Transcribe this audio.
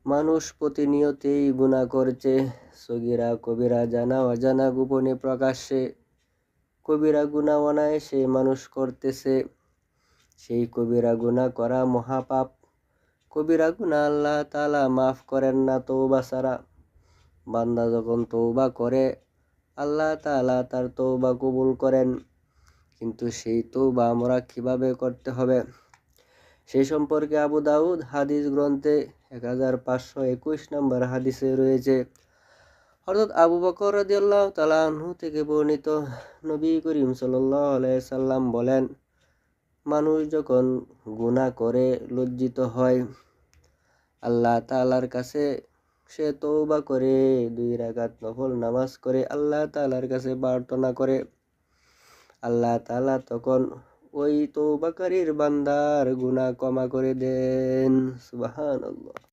মানুষ প্রতিনিয়তই গুনাহ করছে, সগীরা কবিরা, জানা অজানা, গোপনে প্রকাশ্যে। কবিরা গুনাহ অনায়াসে মানুষ করতেছে, সেই কবিরা গুনাহ করা মহাপাপ। কবিরা গুনাহ আল্লাহ তাআলা মাফ করেন না তওবা ছাড়া। বান্দা যখন তওবা করে আল্লাহ তাআলা তার তওবা কবুল করেন, কিন্তু সেই তওবা আমরা কিভাবে করতে হবে সেই সম্পর্কে আবু দাউদ হাদিস গ্রন্থে 1521 নম্বর হাদিসে রয়েছে। হযরত আবু বকর রাদিয়াল্লাহু তাআলা আনহু থেকে বর্ণিত, নবী করিম সাল্লাল্লাহু আলাইহি সাল্লাম বলেন, মানুষ যখন গুনাহ করে লজ্জিত হয়, আল্লাহ তাআলার কাছে সে তওবা করে 2 রাকাত নফল নামাজ করে আল্লাহ তাআলার কাছে প্রার্থনা করে, আল্লাহ তাআলা তখন ওই তওবাকারীর বান্দার গুনাহ ক্ষমা করে দেন। সুবহানাল্লাহ।